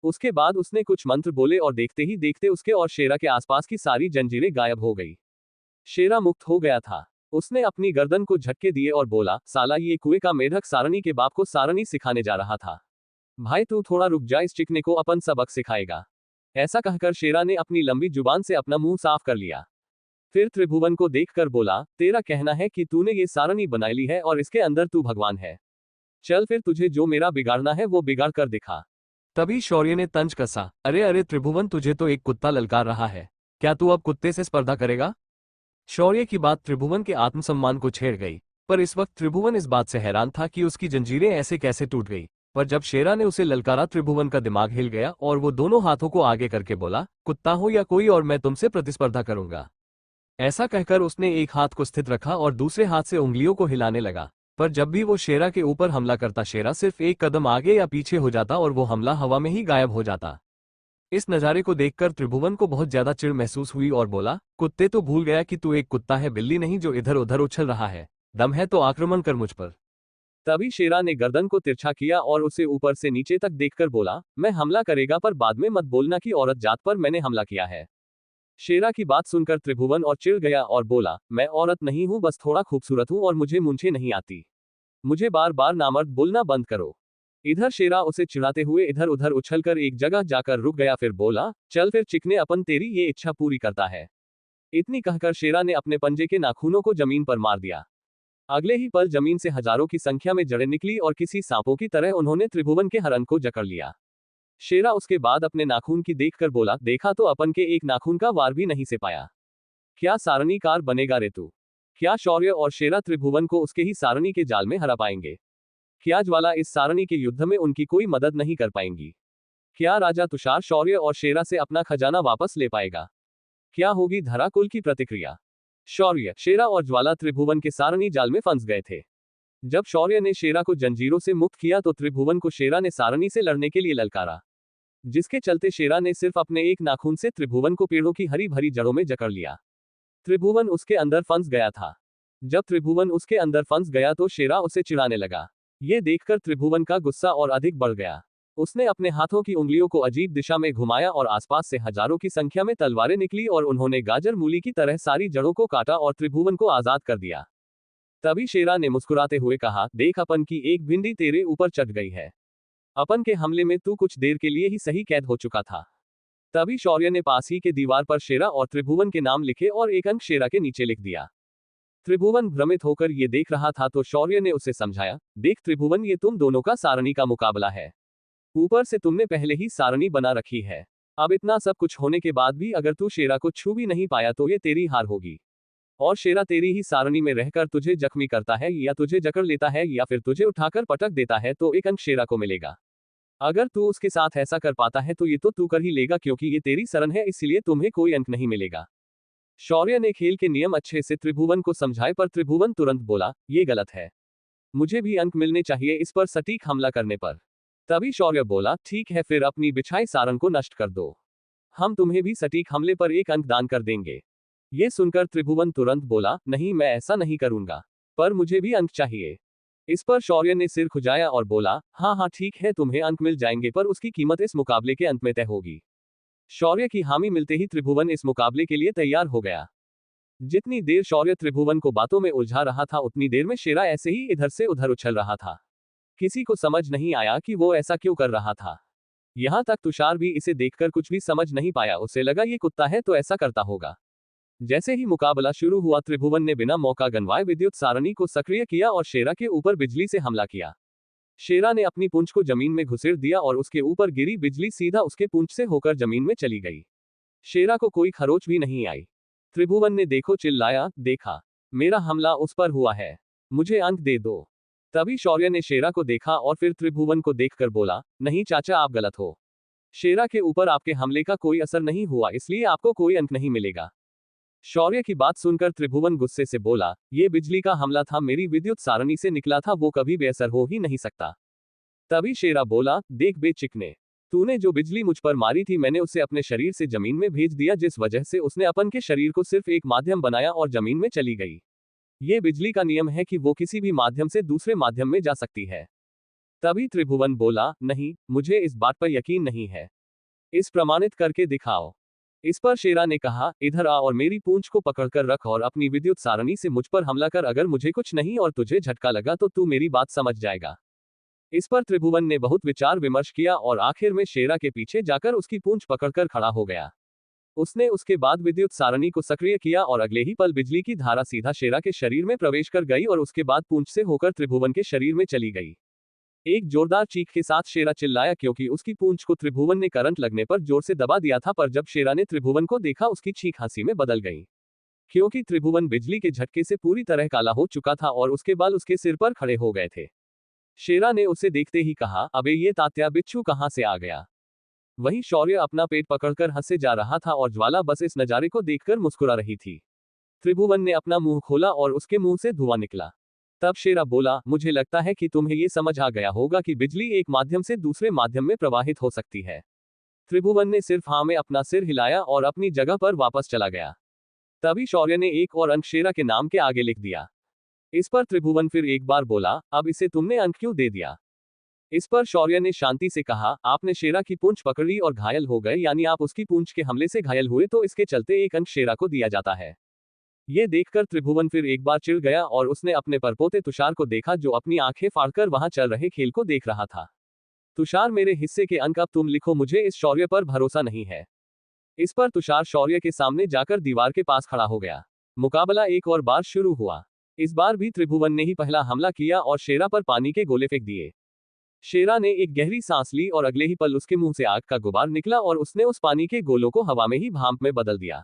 उसके बाद उसने कुछ मंत्र बोले और देखते ही देखते उसके और शेरा के आसपास की सारी जंजीरें गायब हो गई। शेरा मुक्त हो गया था। उसने अपनी गर्दन को झटके दिए और बोला, साला ये कुएं का मेढक सारणी के बाप को सारणी सिखाने जा रहा था। भाई तू थोड़ा रुक जा, इस चिकने को अपन सबक सिखाएगा। ऐसा कहकर शेरा ने अपनी लंबी जुबान से अपना मुंह साफ कर लिया। फिर त्रिभुवन को देखकर बोला, तेरा कहना है कि तूने ये सारणी बनाई ली है और इसके अंदर तू भगवान है। चल फिर तुझे जो मेरा बिगाड़ना है वो बिगाड़ कर दिखा। तभी शौर्य ने तंज कसा, अरे अरे त्रिभुवन, तुझे तो एक कुत्ता ललकार रहा है। क्या तू अब कुत्ते से स्पर्धा करेगा? शौर्य की बात त्रिभुवन के आत्मसम्मान को छेड़ गई। पर इस वक्त त्रिभुवन इस बात से हैरान था कि उसकी जंजीरें ऐसे कैसे टूट गई। पर जब शेरा ने उसे ललकारा, त्रिभुवन का दिमाग हिल गया और वो दोनों हाथों को आगे करके बोला, कुत्ता हो या कोई और, मैं तुमसे प्रतिस्पर्धा करूंगा। ऐसा कहकर उसने एक हाथ को स्थित रखा और दूसरे हाथ से उंगलियों को हिलाने लगा। पर जब भी वो शेरा के ऊपर हमला करता, शेरा सिर्फ एक कदम आगे या पीछे हो जाता और वो हमला हवा में ही गायब हो जाता। इस नज़ारे को देखकर त्रिभुवन को बहुत ज्यादा चिढ़ महसूस हुई और बोला, कुत्ते, तो भूल गया कि तू एक कुत्ता है, बिल्ली नहीं जो इधर उधर उछल रहा है। दम है तो आक्रमण कर मुझ पर। तभी शेरा ने गर्दन को तिरछा किया और उसे ऊपर से नीचे तक देखकर बोला, मैं हमला करेगा, पर बाद में मत बोलना कि औरत जात पर मैंने हमला किया है। शेरा की बात सुनकर त्रिभुवन और चिढ़ गया और बोला, मैं औरत नहीं हूं, बस थोड़ा खूबसूरत हूं और मुझे मूंछें नहीं आती। मुझे बार बार नामर्द बोलना बंद करो। इधर शेरा उसे चिढ़ाते हुए इधर उधर उछलकर एक जगह जाकर रुक गया, फिर बोला, चल फिर चिकने, अपन तेरी ये इच्छा पूरी करता है। इतनी कहकर शेरा ने अपने पंजे के नाखूनों को जमीन पर मार दिया। अगले ही पल जमीन से हजारों की संख्या में जड़ें निकली और किसी सांपों की तरह उन्होंने त्रिभुवन के हरन को जकड़ लिया। शेरा उसके बाद अपने नाखून की देखकर बोला, देखा तो अपन के एक नाखून का वार भी नहीं से पाया। क्या सारणीकार बनेगा रे तू? क्या शौर्य और शेरा त्रिभुवन को उसके ही सारणी के जाल में हरा पाएंगे? क्या ज्वाला इस सारणी के युद्ध में उनकी कोई मदद नहीं कर पाएंगी? क्या राजा तुषार शौर्य और शेरा से अपना खजाना वापस ले पाएगा? क्या होगी धरा कुल की प्रतिक्रिया? शौर्य, शेरा और ज्वाला त्रिभुवन के सारणी जाल में फंस गए थे। जब शौर्य ने शेरा को जंजीरों से मुक्त किया तो त्रिभुवन को शेरा ने सारणी से लड़ने के लिए ललकारा, जिसके चलते शेरा ने सिर्फ अपने एक नाखून से त्रिभुवन को पेड़ों की हरी भरी जड़ों में जकड़ लिया। त्रिभुवन उसके अंदर फंस गया था। जब त्रिभुवन उसके अंदर फंस गया तो शेरा उसे चिढ़ाने लगा। ये देखकर त्रिभुवन का गुस्सा और अधिक बढ़ गया। उसने अपने हाथों की उंगलियों को अजीब दिशा में घुमाया और आसपास से हजारों की संख्या में तलवारें निकली और उन्होंने गाजर मूली की तरह सारी जड़ों को काटा और त्रिभुवन को आजाद कर दिया। तभी शेरा ने मुस्कुराते हुए कहा, देख, अपन की एक भिंडी तेरे ऊपर चढ़ गई है। अपन के हमले में तू कुछ देर के लिए ही सही कैद हो चुका था। तभी शौर्य ने पास ही के दीवार पर शेरा और त्रिभुवन के नाम लिखे और एक अंक शेरा के नीचे लिख दिया। त्रिभुवन भ्रमित होकर ये देख रहा था तो शौर्य ने उसे समझाया, देख त्रिभुवन, ये तुम दोनों का सारणी का मुकाबला है। ऊपर से तुमने पहले ही सारणी बना रखी है। अब इतना सब कुछ होने के बाद भी अगर तू शेरा को छू भी नहीं पाया तो ये तेरी हार होगी। और शेरा तेरी ही सारणी में रहकर तुझे जख्मी करता है, या तुझे जकड़ लेता है, या फिर तुझे उठाकर पटक देता है तो एक अंक शेरा को मिलेगा। अगर तू उसके साथ ऐसा कर पाता है तो ये तो तू कर ही लेगा, क्योंकि ये तेरी शरण है, इसलिए तुम्हें कोई अंक नहीं मिलेगा। शौर्य ने खेल के नियम अच्छे से त्रिभुवन को समझाए, पर त्रिभुवन तुरंत बोला, ये गलत है। मुझे भी अंक मिलने चाहिए इस पर सटीक हमला करने पर। तभी शौर्य बोला, ठीक है फिर अपनी बिछाई सारंग को नष्ट कर दो। हम तुम्हें भी सटीक हमले पर 1 अंक दान कर देंगे। ये सुनकर त्रिभुवन तुरंत बोला, नहीं मैं ऐसा नहीं करूंगा, पर मुझे भी अंक चाहिए। इस पर शौर्य ने सिर खुजाया और बोला, हाँ हाँ ठीक है तुम्हें अंक मिल जाएंगे, पर उसकी कीमत इस मुकाबले के अंत में तय होगी। शौर्य की हामी मिलते ही त्रिभुवन इस मुकाबले के लिए तैयार हो गया। जितनी देर शौर्य त्रिभुवन को बातों में उलझा रहा था, उतनी देर में शेरा ऐसे ही इधर से उधर उछल रहा था। किसी को समझ नहीं आया कि वो ऐसा क्यों कर रहा था। यहां तक तुषार भी इसे देखकर कुछ भी समझ नहीं पाया, उसे लगा ये कुत्ता है तो ऐसा करता होगा। जैसे ही मुकाबला शुरू हुआ, त्रिभुवन ने बिना मौका गंवाए विद्युत सारणी को सक्रिय किया और शेरा के ऊपर बिजली से हमला किया। शेरा ने अपनी पूंछ को जमीन में घुसेड़ दिया और उसके ऊपर गिरी बिजली सीधा उसके पूंछ से होकर जमीन में चली गई। शेरा को कोई खरोच भी नहीं आई। त्रिभुवन ने देखो चिल्लाया, देखा, मेरा हमला उस पर हुआ है, मुझे अंक दे दो। तभी शौर्य ने शेरा को देखा और फिर त्रिभुवन को देखकर बोला, नहीं चाचा आप गलत हो। शेरा के ऊपर आपके हमले का कोई असर नहीं हुआ, इसलिए आपको कोई अंक नहीं मिलेगा। शौर्य की बात सुनकर त्रिभुवन गुस्से से बोला, ये बिजली का हमला था, मेरी विद्युत सारणी से निकला था, वो कभी बेअसर हो ही नहीं सकता। तभी शेरा बोला, देख बे चिकने, तूने जो बिजली मुझ पर मारी थी मैंने उसे अपने शरीर से जमीन में भेज दिया, जिस वजह से उसने अपन के शरीर को सिर्फ एक माध्यम बनाया और जमीन में चली गई। ये बिजली का नियम है कि वो किसी भी माध्यम से दूसरे माध्यम में जा सकती है। तभी त्रिभुवन बोला, नहीं, मुझे इस बात पर यकीन नहीं है, इस प्रमाणित करके दिखाओ। इस पर शेरा ने कहा, इधर आ और मेरी पूंछ को पकड़कर रख और अपनी विद्युत सारणी से मुझ पर हमला कर, अगर मुझे कुछ नहीं और तुझे झटका लगा तो तू मेरी बात समझ जाएगा। इस पर त्रिभुवन ने बहुत विचार विमर्श किया और आखिर में शेरा के पीछे जाकर उसकी पूंछ पकड़कर खड़ा हो गया। उसने उसके बाद विद्युत सारणी को सक्रिय किया और अगले ही पल बिजली की धारा सीधा शेरा के शरीर में प्रवेश कर गई और उसके बाद पूंछ से होकर त्रिभुवन के शरीर में चली गई। एक जोरदार चीख के साथ शेरा चिल्लाया, क्योंकि उसकी पूंछ को त्रिभुवन ने करंट लगने पर जोर से दबा दिया था, पर जब शेरा ने त्रिभुवन को देखा उसकी चीख हंसी में बदल गई, क्योंकि त्रिभुवन बिजली के झटके से पूरी तरह काला हो चुका था और उसके बाल उसके सिर पर खड़े हो गए थे। शेरा ने उसे देखते ही कहा, अबे ये तात्या बिच्छू कहां से आ गया। वहीं शौर्य अपना पेट पकड़कर हंसे जा रहा था और ज्वाला बस इस नजारे को देखकर मुस्कुरा रही थी। त्रिभुवन ने अपना मुंह खोला और उसके मुंह से धुआं निकला। तब शेरा बोला, मुझे लगता है कि तुम्हें ये समझ आ गया होगा कि बिजली एक माध्यम से दूसरे माध्यम में प्रवाहित हो सकती है। त्रिभुवन ने सिर्फ हाँ में अपना सिर हिलाया और अपनी जगह पर वापस चला गया। तभी शौर्य ने एक और अंक शेरा के नाम के आगे लिख दिया। इस पर त्रिभुवन फिर एक बार बोला, अब इसे तुमने अंक क्यों दे दिया। इस पर शौर्य ने शांति से कहा, आपने शेरा की पूंछ पकड़ी और घायल हो गए, यानी आप उसकी पूंछ के हमले से घायल हुए, तो इसके चलते 1 अंक शेरा को दिया जाता है। ये देखकर त्रिभुवन फिर एक बार चिढ़ गया और उसने अपने परपोते तुषार को देखा, जो अपनी आंखें फाड़कर वहां चल रहे खेल को देख रहा था। तुषार, मेरे हिस्से के अंक अब तुम लिखो, मुझे इस शौर्य पर भरोसा नहीं है। इस पर तुषार शौर्य के सामने जाकर दीवार के पास खड़ा हो गया। मुकाबला एक और बार शुरू हुआ। इस बार भी त्रिभुवन ने ही पहला हमला किया और शेरा पर पानी के गोले फेंक दिए। शेरा ने एक गहरी सांस ली और अगले ही पल उसके मुंह से आग का गुबार निकला और उसने उस पानी के गोलों को हवा में ही भाप में बदल दिया।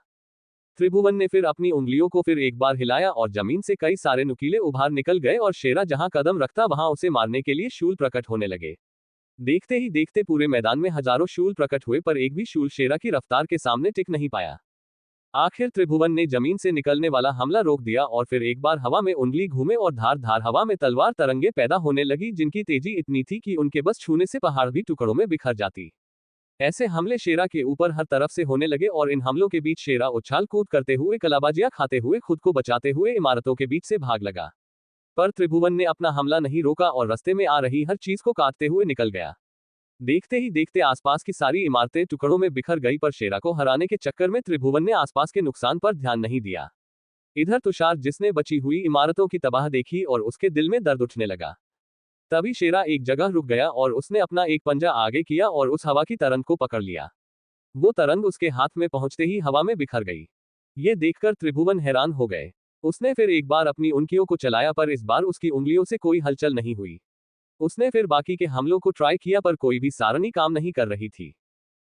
त्रिभुवन ने फिर अपनी उंगलियों को फिर एक बार हिलाया और जमीन से कई सारे नुकीले उभार निकल गए और शेरा जहां कदम रखता वहां उसे मारने के लिए शूल प्रकट होने लगे। देखते ही देखते पूरे मैदान में हजारों शूल प्रकट हुए, पर एक भी शूल शेरा की रफ्तार के सामने टिक नहीं पाया। आखिर त्रिभुवन ने जमीन से निकलने वाला हमला रोक दिया और फिर एक बार हवा में उंगली घूमे और धार धार हवा में तलवार तरंगे पैदा होने लगी, जिनकी तेजी इतनी थी कि उनके बस छूने से पहाड़ भी टुकड़ों में बिखर जाती। ऐसे हमले शेरा के ऊपर हर तरफ से होने लगे और इन हमलों के बीच शेरा उछाल कूद करते हुए, कलाबाजियां खाते हुए, खुद को बचाते हुए इमारतों के बीच से भाग लगा। पर त्रिभुवन ने अपना हमला नहीं रोका और रास्ते में आ रही हर चीज को काटते हुए निकल गया। देखते ही देखते आसपास की सारी इमारतें टुकड़ों में बिखर गई, पर शेरा को हराने के चक्कर में त्रिभुवन ने आसपास के नुकसान पर ध्यान नहीं दिया। इधर तुषार, जिसने बची हुई इमारतों की तबाह देखी और उसके दिल में दर्द उठने लगा। तभी शेरा एक जगह रुक गया और उसने अपना एक पंजा आगे किया और उस हवा की तरंग को पकड़ लिया। वो तरंग उसके हाथ में पहुंचते ही हवा में बिखर गई। ये देखकर त्रिभुवन हैरान हो गए। उसने फिर एक बार अपनी उंगलियों को चलाया, पर इस बार उसकी उंगलियों से कोई हलचल नहीं हुई। उसने फिर बाकी के हमलों को ट्राई किया, पर कोई भी सारणी काम नहीं कर रही थी।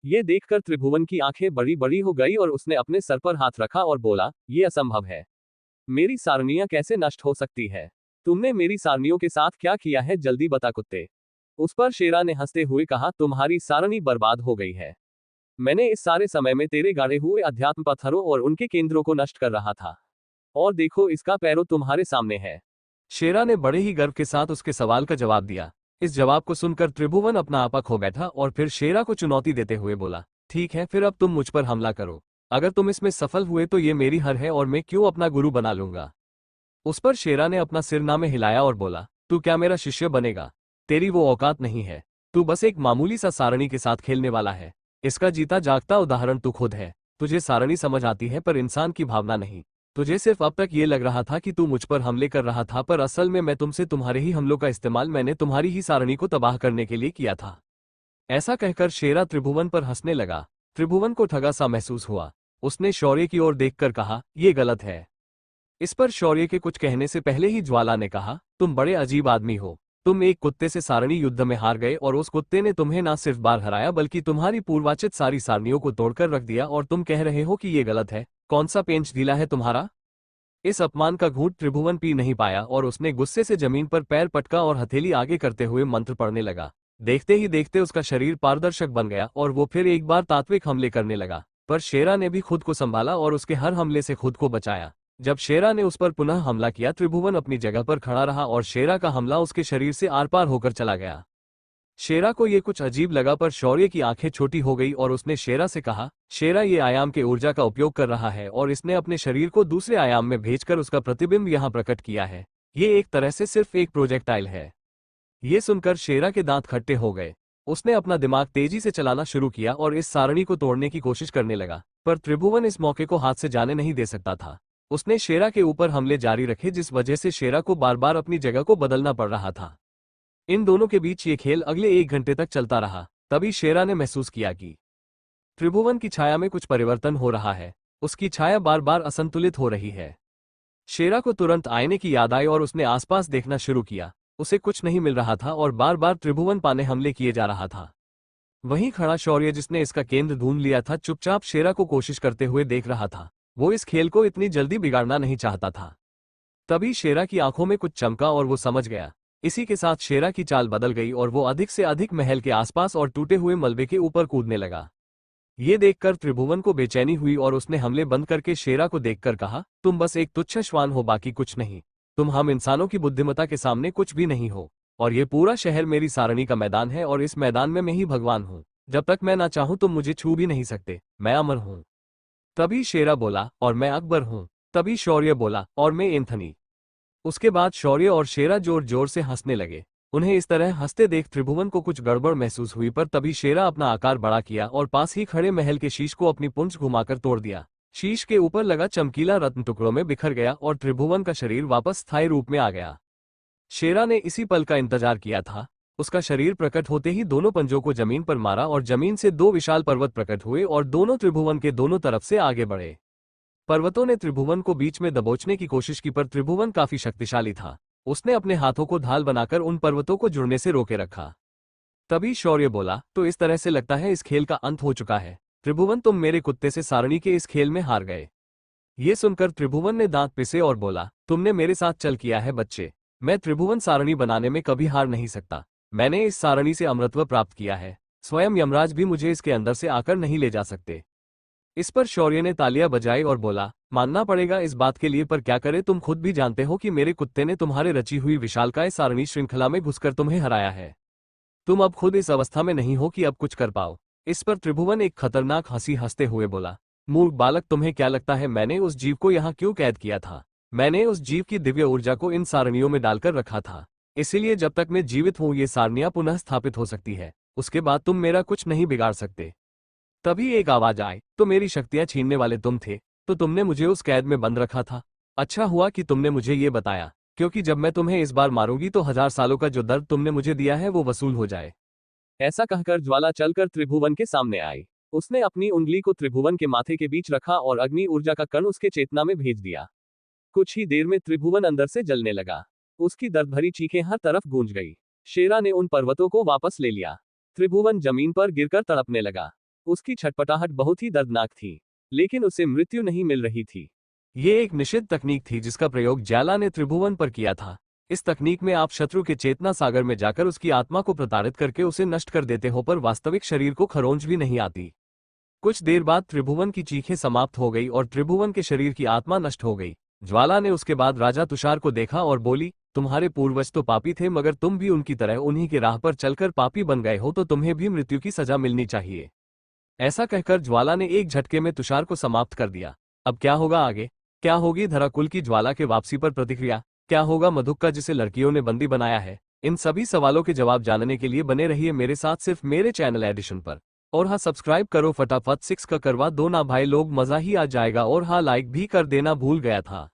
ये देखकर त्रिभुवन की आंखें बड़ी बड़ी हो गई और उसने अपने सर पर हाथ रखा और बोला, ये असंभव है। मेरी सारणियां कैसे नष्ट हो सकती है? तुमने मेरी सारणियों के साथ क्या किया है, जल्दी बता कुत्ते। उस पर शेरा ने हंसते हुए कहा, तुम्हारी सारणी बर्बाद हो गई है। मैंने इस सारे समय में तेरे गाड़े हुए अध्यात्म पत्थरों और उनके केंद्रों को नष्ट कर रहा था, और देखो इसका पैरों तुम्हारे सामने है। शेरा ने बड़े ही गर्व के साथ उसके सवाल का जवाब दिया। इस जवाब को सुनकर त्रिभुवन अपना आपा खो बैठा और फिर शेरा को चुनौती देते हुए बोला, ठीक है, फिर अब तुम मुझ पर हमला करो। अगर तुम इसमें सफल हुए तो ये मेरी हार है और मैं क्यों अपना गुरु बना लूंगा। उस पर शेरा ने अपना सिर में हिलाया और बोला, तू क्या मेरा शिष्य बनेगा? तेरी वो औकात नहीं है। तू बस एक मामूली सा सारणी के साथ खेलने वाला है। इसका जीता जागता उदाहरण तू खुद है। तुझे सारणी समझ आती है पर इंसान की भावना नहीं। तुझे सिर्फ अब तक ये लग रहा था कि तू मुझ पर हमले कर रहा था, पर असल में मैं तुमसे तुम्हारे ही हमलों का इस्तेमाल मैंने तुम्हारी ही सारणी को तबाह करने के लिए किया था। ऐसा कहकर शेरा त्रिभुवन पर हंसने लगा। त्रिभुवन को ठगा सा महसूस हुआ। उसने शौर्य की ओर देखकर कहा, ये गलत है। इस पर शौर्य के कुछ कहने से पहले ही ज्वाला ने कहा, तुम बड़े अजीब आदमी हो। तुम एक कुत्ते से सारणी युद्ध में हार गए और उस कुत्ते ने तुम्हें ना सिर्फ बार हराया बल्कि तुम्हारी पूर्वाचित सारी सारणियों को तोड़कर रख दिया, और तुम कह रहे हो कि ये गलत है। कौन सा पेंच ढीला है तुम्हारा? इस अपमान का घूंट त्रिभुवन पी नहीं पाया और उसने गुस्से से जमीन पर पैर पटका और हथेली आगे करते हुए मंत्र पढ़ने लगा। देखते ही देखते उसका शरीर पारदर्शक बन गया और वो फिर एक बार तात्विक हमले करने लगा। पर शेरा ने भी खुद को संभाला और उसके हर हमले से खुद को बचाया। जब शेरा ने उस पर पुनः हमला किया, त्रिभुवन अपनी जगह पर खड़ा रहा और शेरा का हमला उसके शरीर से आर पार होकर चला गया। शेरा को ये कुछ अजीब लगा, पर शौर्य की आंखें छोटी हो गई और उसने शेरा से कहा, शेरा ये आयाम के ऊर्जा का उपयोग कर रहा है और इसने अपने शरीर को दूसरे आयाम में भेजकर उसका प्रतिबिंब यहाँ प्रकट किया है। ये एक तरह से सिर्फ एक प्रोजेक्टाइल है। ये सुनकर शेरा के दांत खट्टे हो गए। उसने अपना दिमाग तेजी से चलाना शुरू किया और इस सारणी को तोड़ने की कोशिश करने लगा, पर त्रिभुवन इस मौके को हाथ से जाने नहीं दे सकता था। उसने शेरा के ऊपर हमले जारी रखे, जिस वजह से शेरा को बार बार अपनी जगह को बदलना पड़ रहा था। इन दोनों के बीच ये खेल अगले 1 घंटे तक चलता रहा। तभी शेरा ने महसूस किया कि त्रिभुवन की छाया में कुछ परिवर्तन हो रहा है। उसकी छाया बार बार असंतुलित हो रही है। शेरा को तुरंत आईने की याद आई और उसने आसपास देखना शुरू किया। उसे कुछ नहीं मिल रहा था और बार बार त्रिभुवन पाने हमले किए जा रहा था। वहीं खड़ा शौर्य, जिसने इसका केंद्र ढूंढ लिया था, चुपचाप शेरा को कोशिश करते हुए देख रहा था। वो इस खेल को इतनी जल्दी बिगाड़ना नहीं चाहता था। तभी शेरा की आंखों में कुछ चमका और वो समझ गया। इसी के साथ शेरा की चाल बदल गई और वो अधिक से अधिक महल के आसपास और टूटे हुए मलबे के ऊपर कूदने लगा। ये देखकर त्रिभुवन को बेचैनी हुई और उसने हमले बंद करके शेरा को देखकर कहा, तुम बस एक तुच्छ श्वान हो, बाकी कुछ नहीं। तुम हम इंसानों की बुद्धिमत्ता के सामने कुछ भी नहीं हो। और ये पूरा शहर मेरी सारणी का मैदान है और इस मैदान में मैं ही भगवान हूँ। जब तक मैं ना चाहूं तुम मुझे छू भी नहीं सकते। मैं अमर हूँ। तभी शेरा बोला, और मैं अकबर हूँ। तभी शौर्य बोला, और मैं एंथनी। उसके बाद शौर्य और शेरा जोर जोर से हंसने लगे। उन्हें इस तरह हंसते देख त्रिभुवन को कुछ गड़बड़ महसूस हुई, पर तभी शेरा अपना आकार बड़ा किया और पास ही खड़े महल के शीश को अपनी पूंछ घुमाकर तोड़ दिया। शीश के ऊपर लगा चमकीला रत्न टुकड़ों में बिखर गया और त्रिभुवन का शरीर वापस स्थायी रूप में आ गया। शेरा ने इसी पल का इंतजार किया था। उसका शरीर प्रकट होते ही दोनों पंजों को जमीन पर मारा और जमीन से 2 विशाल पर्वत प्रकट हुए और दोनों त्रिभुवन के दोनों तरफ से आगे बढ़े। पर्वतों ने त्रिभुवन को बीच में दबोचने की कोशिश की, पर त्रिभुवन काफी शक्तिशाली था। उसने अपने हाथों को ढाल बनाकर उन पर्वतों को जुड़ने से रोके रखा। तभी शौर्य बोला, तो इस तरह से लगता है इस खेल का अंत हो चुका है। त्रिभुवन, तुम मेरे कुत्ते से सारणी के इस खेल में हार गए। ये सुनकर त्रिभुवन ने दांत पिसे और बोला, तुमने मेरे साथ चल किया है बच्चे। मैं त्रिभुवन सारणी बनाने में कभी हार नहीं सकता। मैंने इस सारणी से अमृतत्व प्राप्त किया है। स्वयं यमराज भी मुझे इसके अंदर से आकर नहीं ले जा सकते। इस पर शौर्य ने तालियां बजाई और बोला, मानना पड़ेगा इस बात के लिए, पर क्या करे, तुम खुद भी जानते हो कि मेरे कुत्ते ने तुम्हारे रची हुई विशालकाय सारणी श्रृंखला में घुसकर तुम्हें हराया है। तुम अब खुद इस अवस्था में नहीं हो कि अब कुछ कर पाओ। इस पर त्रिभुवन एक खतरनाक हंसी हंसते हुए बोला, मूर्ख बालक, तुम्हें क्या लगता है मैंने उस जीव को यहाँ क्यों कैद किया था? मैंने उस जीव की दिव्य ऊर्जा को इन सारणियों में डालकर रखा था। इसीलिए जब तक मैं जीवित हूँ ये सारणियां पुनः स्थापित हो सकती है। उसके बाद तुम मेरा कुछ नहीं बिगाड़ सकते। तभी एक आवाज आई, तो मेरी शक्तियां छीनने वाले तुम थे, तो तुमने मुझे उस कैद में बंद रखा था। अच्छा हुआ कि तुमने मुझे ये बताया, क्योंकि जब मैं तुम्हें इस बार मारूंगी तो 1000 सालों का जो दर्द तुमने मुझे दिया है वो वसूल हो जाए। ऐसा कहकर ज्वाला चलकर त्रिभुवन के सामने आई। उसने अपनी उंगली को त्रिभुवन के माथे के बीच रखा और अग्नि ऊर्जा का कण उसके चेतना में भेज दिया। कुछ ही देर में त्रिभुवन अंदर से जलने लगा। उसकी दर्द भरी चीखें हर तरफ गूंज गई। शेरा ने उन पर्वतों को वापस ले लिया। त्रिभुवन जमीन पर गिरकर तड़पने लगा। उसकी छटपटाहट बहुत ही दर्दनाक थी, लेकिन उसे मृत्यु नहीं मिल रही थी। ये एक निषिद्ध तकनीक थी जिसका प्रयोग ज्वाला ने त्रिभुवन पर किया था। इस तकनीक में आप शत्रु के चेतना सागर में जाकर उसकी आत्मा को प्रताड़ित करके उसे नष्ट कर देते हो, पर वास्तविक शरीर को खरोंच भी नहीं आती। कुछ देर बाद त्रिभुवन की चीखें समाप्त हो गई और त्रिभुवन के शरीर की आत्मा नष्ट हो गई। ज्वाला ने उसके बाद राजा तुषार को देखा और बोली, तुम्हारे पूर्वज तो पापी थे, मगर तुम भी उनकी तरह उन्हीं की राह पर चलकर पापी बन गए हो, तो तुम्हें भी मृत्यु की सजा मिलनी चाहिए। ऐसा कहकर ज्वाला ने एक झटके में तुषार को समाप्त कर दिया। अब क्या होगा आगे? क्या होगी धराकुल की ज्वाला के वापसी पर प्रतिक्रिया? क्या होगा मधुक्का जिसे लड़कियों ने बंदी बनाया है? इन सभी सवालों के जवाब जानने के लिए बने रहिए मेरे साथ सिर्फ मेरे चैनल एडिशन पर। और हाँ, सब्सक्राइब करो फटाफट, 6 का करवा दो ना भाई लोग, मजा ही आ जाएगा। और हाँ, लाइक भी कर देना भूल गया था।